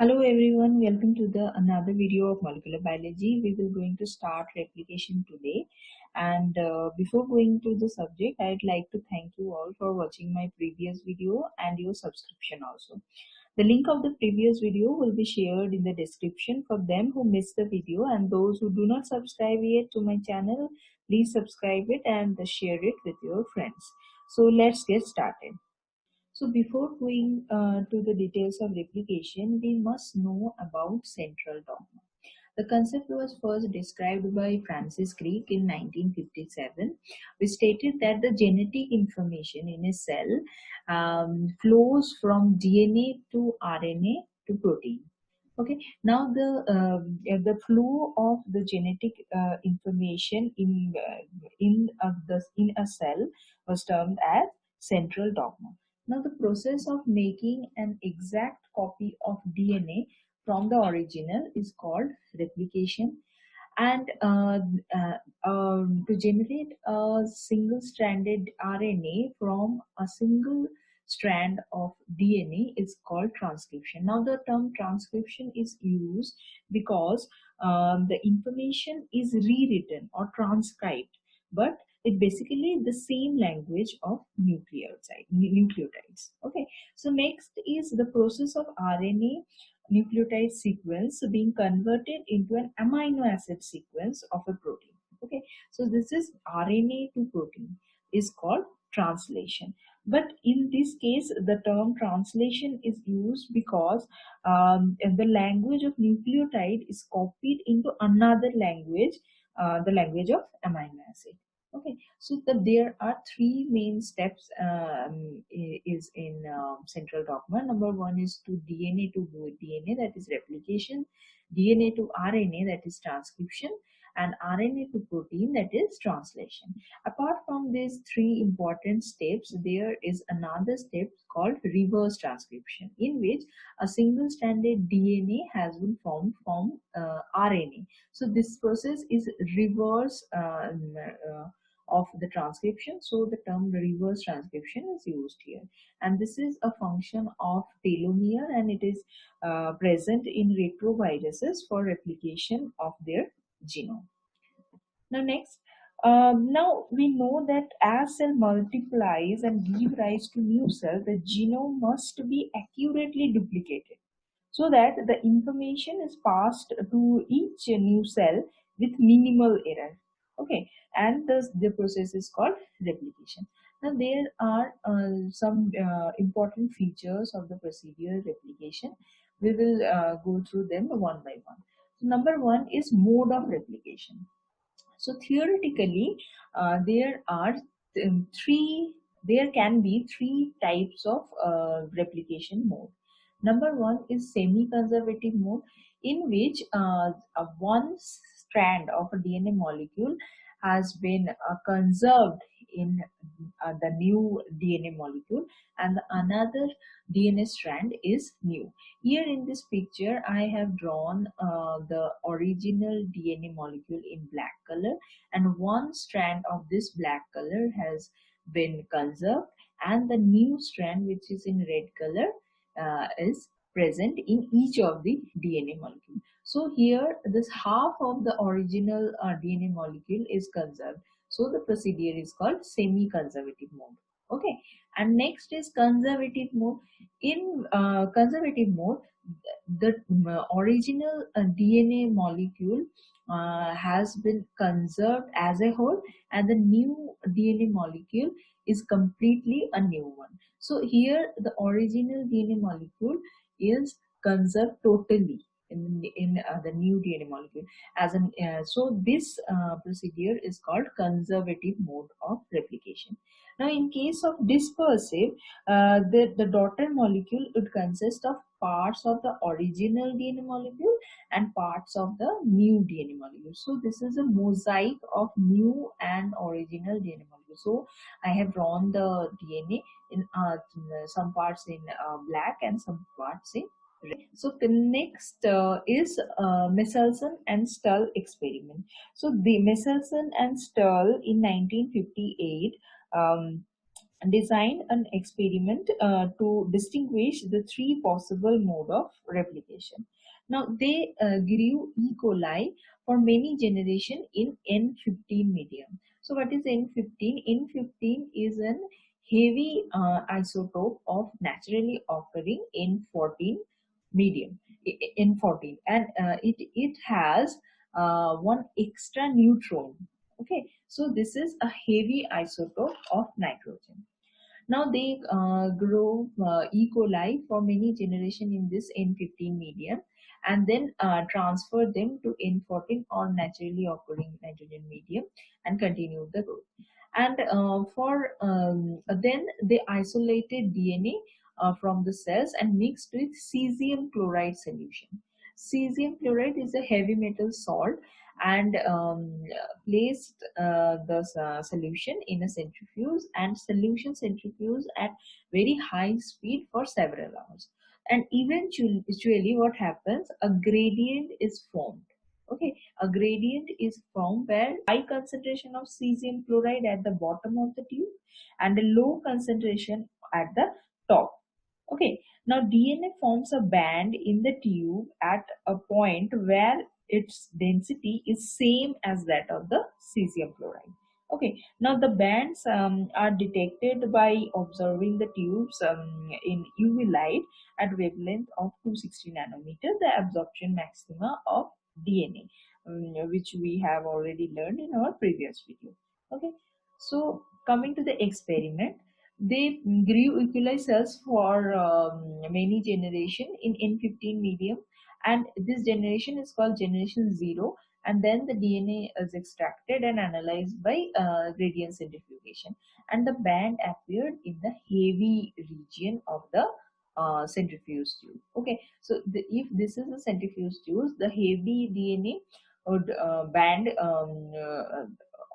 Hello everyone, welcome to the another video of molecular biology. We will going to start replication today. And before going to the subject, I'd like to thank you all for watching my previous video and your subscription also. The link of the previous video will be shared in the description for them who missed the video, and those who do not subscribe yet to my channel, please subscribe it and share it with your friends. So let's get started. So before going to the details of replication, we must know about central dogma. The concept was first described by Francis Crick in 1957, which stated that the genetic information in a cell flows from DNA to RNA to protein. Okay, now the flow of the genetic information in a cell was termed as central dogma. Now the process of making an exact copy of DNA from the original is called replication, and to generate a single stranded RNA from a single strand of DNA is called transcription. Now the term transcription is used because the information is rewritten or transcribed, but it basically the same language of nucleotides. Okay, so next is the process of RNA nucleotide sequence being converted into an amino acid sequence of a protein. Okay, so this is RNA to protein is called translation. But in this case, the term translation is used because the language of nucleotide is copied into another language, the language of amino acid. Okay, so there are three main steps is in central dogma. Number one is to DNA to DNA, that is replication, DNA to RNA, that is transcription, and RNA to protein, that is translation. Apart from these three important steps, there is another step called reverse transcription, in which a single stranded DNA has been formed from RNA. So this process is reverse of the transcription, so the term reverse transcription is used here, and this is a function of telomere, and it is present in retroviruses for replication of their genome. Now next, now we know that as cell multiplies and give rise to new cell, the genome must be accurately duplicated so that the information is passed to each new cell with minimal error. Okay, and thus the process is called replication. Now there are some important features of the procedure replication. We will go through them one by one. So number one is mode of replication. So theoretically, there are there can be three types of replication mode. Number one is semi-conservative mode, in which one strand of a DNA molecule has been conserved in the new DNA molecule, and another DNA strand is new. Here in this picture, I have drawn the original DNA molecule in black color, and one strand of this black color has been conserved, and the new strand, which is in red color, is present in each of the DNA molecule. So here this half of the original DNA molecule is conserved. So the procedure is called semi-conservative mode. Okay, and next is conservative mode. In conservative mode, the original DNA molecule has been conserved as a whole, and the new DNA molecule is completely a new one. So here the original DNA molecule is conserved totally in the new DNA molecule as an so this procedure is called conservative mode of replication. Now in case of dispersive, the daughter molecule would consist of parts of the original DNA molecule and parts of the new DNA molecule. So this is a mosaic of new and original DNA molecule. So I have drawn the DNA in some parts in black and some parts in red. So the next is Michelson and Stull experiment. So the Michelson and Stull in 1958 designed an experiment to distinguish the three possible mode of replication. Now they grew E. coli for many generations in N15 medium. So what is N15? N15 is an heavy isotope of naturally occurring N14 medium. N14, and it has one extra neutron. Okay, so this is a heavy isotope of nitrogen. Now they grow E. coli for many generations in this N15 medium, and then transfer them to N14 or naturally occurring nitrogen medium and continue the growth. And for then they isolated DNA from the cells and mixed with cesium chloride solution. Cesium chloride is a heavy metal salt, and placed the solution in a centrifuge, and solution centrifuge at very high speed for several hours, and eventually what happens, a gradient is formed. Okay, a gradient is formed where high concentration of cesium chloride at the bottom of the tube and a low concentration at the top. Okay, now DNA forms a band in the tube at a point where its density is same as that of the cesium chloride. Okay, now the bands are detected by observing the tubes in UV light at wavelength of 260 nanometer, the absorption maxima of DNA, which we have already learned in our previous video. Okay, so coming to the experiment, they grew E. coli cells for many generation in N15 medium, and this generation is called generation 0, and then the DNA is extracted and analyzed by gradient centrifugation, and the band appeared in the heavy region of the centrifuge tube. Okay, so if this is a centrifuge tube, the heavy DNA would band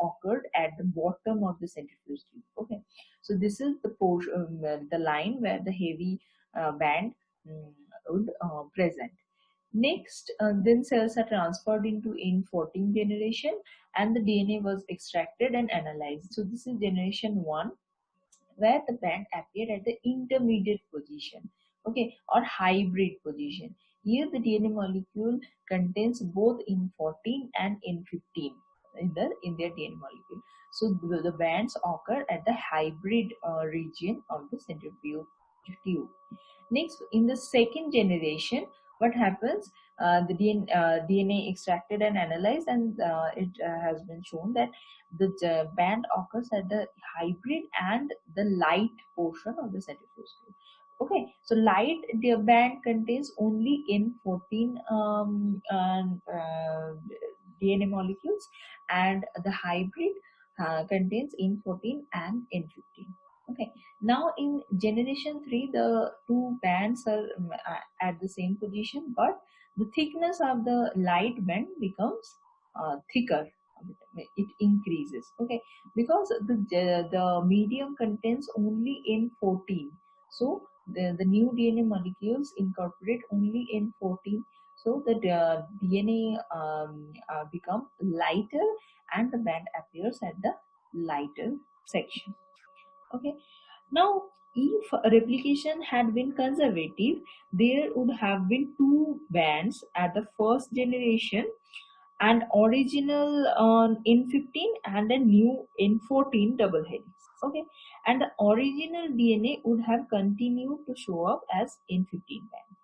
occurred at the bottom of the centrifuge tube. Okay, so this is the portion, the line where the heavy band would present. Next, then cells are transferred into N14 generation, and the DNA was extracted and analyzed. So this is generation 1, where the band appeared at the intermediate position, okay, or hybrid position. Here the DNA molecule contains both N14 and N15 in their DNA molecule. So the bands occur at the hybrid region of the centrifuge tube. Next, in the second generation, what happens? The DNA extracted and analyzed, and it has been shown that the band occurs at the hybrid and the light portion of the centrifuge tube. Okay, so light the band contains only N14 DNA molecules, and the hybrid contains N14 and N15. Okay, now in generation 3, the two bands are at the same position, but the thickness of the light band becomes thicker. It increases. Okay, because the medium contains only N14, so the new DNA molecules incorporate only N14. So the DNA become lighter, and the band appears at the lighter section. Okay, now if replication had been conservative, there would have been two bands at the first generation, an original N15 and a new N14 double helix. Okay, and the original DNA would have continued to show up as N15 band.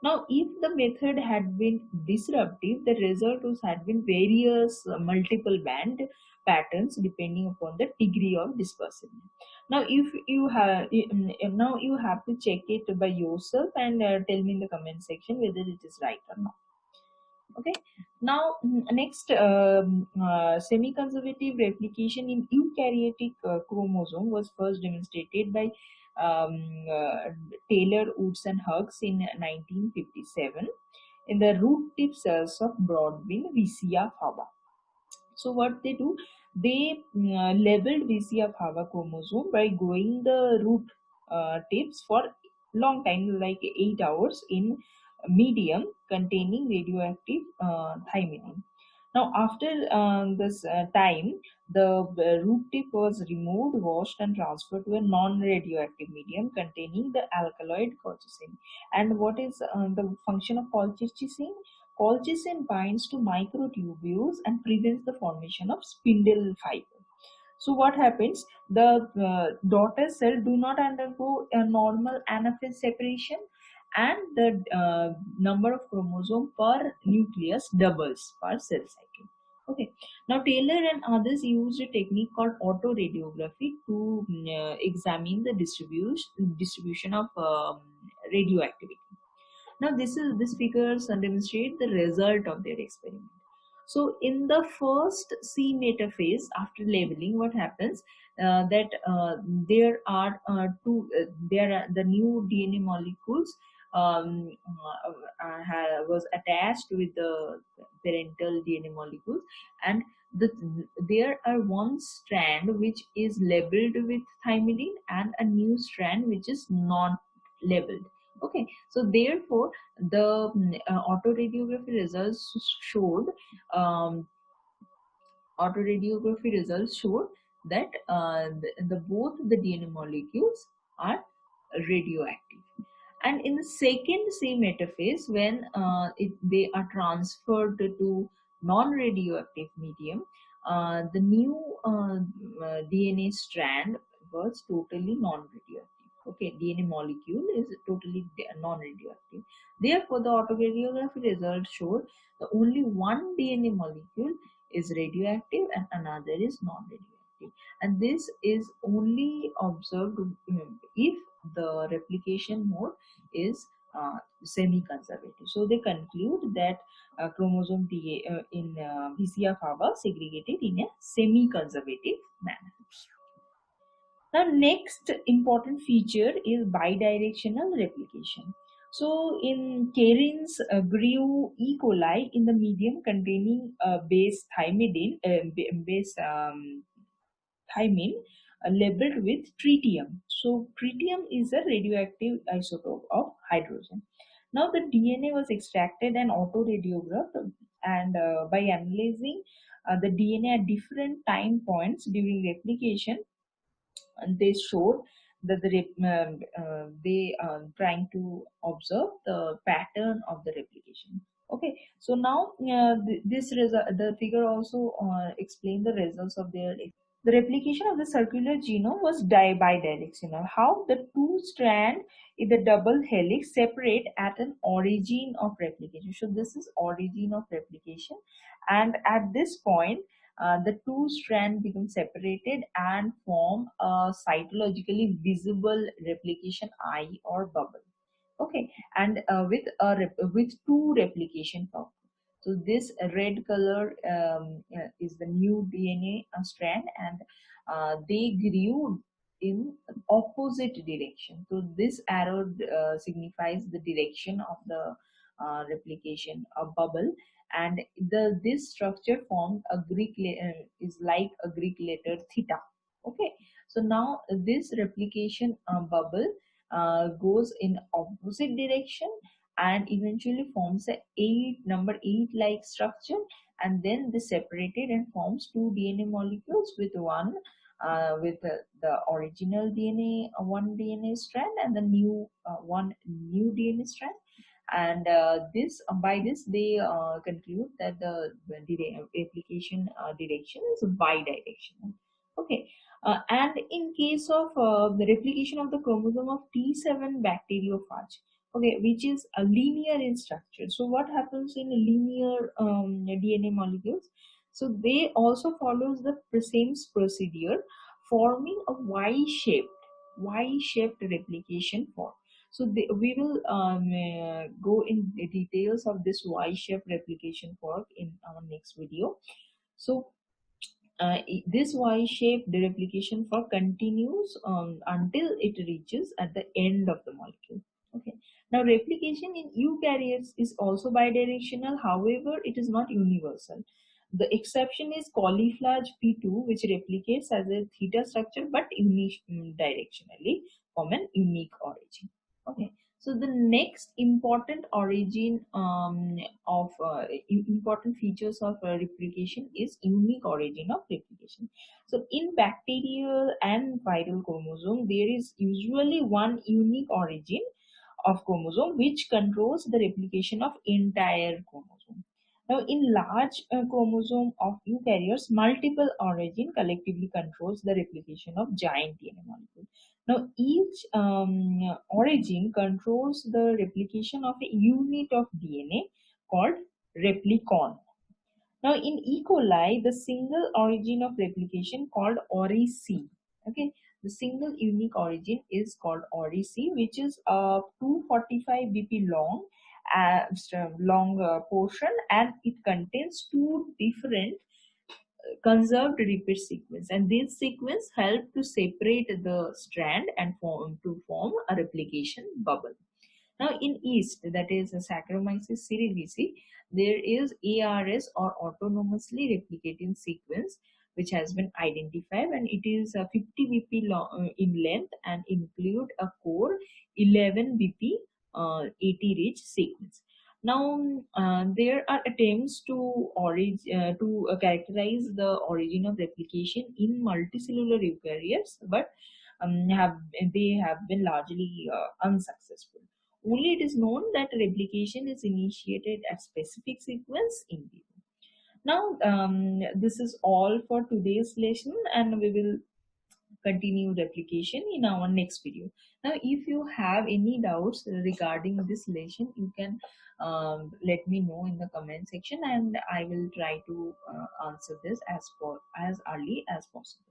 Now, if the method had been disruptive, the result was had been various multiple band patterns depending upon the degree of dispersiveness. Now, if you have now you have to check it by yourself and tell me in the comment section whether it is right or not. Okay, now next, semi-conservative replication in eukaryotic chromosome was first demonstrated by um, uh, Taylor, Woods and Hugs in 1957 in the root tip cells of broadbean Vicia fava. So what they do, they labeled Vicia fava chromosome by growing the root tips for long time, like 8 hours, in medium containing radioactive thymidine. Now, after this time, the root tip was removed, washed, and transferred to a non-radioactive medium containing the alkaloid colchicine. And what is the function of colchicine? Colchicine binds to microtubules and prevents the formation of spindle fiber. So what happens? The daughter cell do not undergo a normal anaphase separation, and the number of chromosome per nucleus doubles per cell cycle. Okay. Now Taylor and others used a technique called autoradiography to examine the distribution of radioactivity. Now this figures demonstrate the result of their experiment. So in the first C metaphase after labeling, what happens that there are there are the new DNA molecules was attached with the parental DNA molecules, and the, there are one strand which is labeled with thymidine and a new strand which is not labeled. Okay, so therefore the autoradiography results showed um, autoradiography results showed that the both the DNA molecules are radioactive. And in the second C metaphase, when they are transferred to non-radioactive medium, the new DNA strand was totally non-radioactive. Okay, DNA molecule is totally non-radioactive. Therefore, the autoradiography results showed the only one DNA molecule is radioactive and another is non-radioactive. And this is only observed if the replication mode is semi-conservative. So they conclude that chromosome in BCR fava segregated in a semi-conservative manner. Now, next important feature is bidirectional replication. So, in Karin's grew E. coli in the medium containing base thymidine, base thymine labeled with tritium. So, tritium is a radioactive isotope of hydrogen. Now, the DNA was extracted and autoradiographed, and by analyzing the DNA at different time points during replication, and they showed that they are trying to observe the pattern of the replication. Okay, so now this result, the figure also explain the results of their. The replication of the circular genome was bidirectional. How the two strand in the double helix separate at an origin of replication. So this is origin of replication, and at this point, the two strand become separated and form a cytologically visible replication eye or bubble. Okay, and with two replication factors. So this red color is the new DNA strand, and they grew in opposite direction. So this arrow signifies the direction of the replication bubble, and the this structure formed a is like a Greek letter theta. Okay, so now this replication bubble goes in opposite direction and eventually forms a number 8 like structure, and then they separated and forms two DNA molecules with one with the original DNA one DNA strand and the new one new DNA strand. And this by this they conclude that the application direction is bidirectional. Okay, and in case of the replication of the chromosome of T7 bacteriophage, okay, which is a linear in structure. So what happens in linear DNA molecules? So they also follows the same procedure, forming a Y-shaped replication form. So we will go in the details of this Y-shaped replication fork in our next video. So this Y-shaped replication fork continues until it reaches at the end of the molecule. Okay. Now replication in eukaryotes is also bidirectional. However, it is not universal. The exception is cauliflower P2, which replicates as a theta structure but unidirectionally from an unique origin. Okay. So the next important origin of important features of replication is unique origin of replication. So in bacterial and viral chromosome, there is usually one unique origin of chromosome which controls the replication of entire chromosome. Now, in large chromosome of eukaryotes, multiple origin collectively controls the replication of giant DNA molecule. Now, each origin controls the replication of a unit of DNA called replicon. Now, in E. coli, the single origin of replication called ORI-C. Okay, the single unique origin is called ORI-C, which is a 245 BP long portion, and it contains two different conserved repeat sequence, and this sequence help to separate the strand and form a replication bubble. Now, in yeast, that is Saccharomyces cerevisiae, there is ARS or autonomously replicating sequence which has been identified, and it is 50 bp in length and include a core 11 bp 80 rich sequence. Now, there are attempts to characterize the origin of replication in multicellular eukaryotes, but have they have been largely unsuccessful. Only it is known that replication is initiated at specific sequence in vivo. Now, this is all for today's lesson, and we will continue replication in our next video. Now, if you have any doubts regarding this lesson, you can let me know in the comment section, and I will try to answer this as early as possible.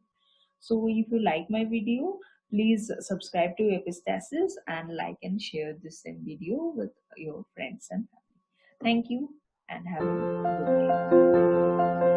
So if you like my video, please subscribe to Epistasis and like and share this same video with your friends and family. Thank you and have a good day.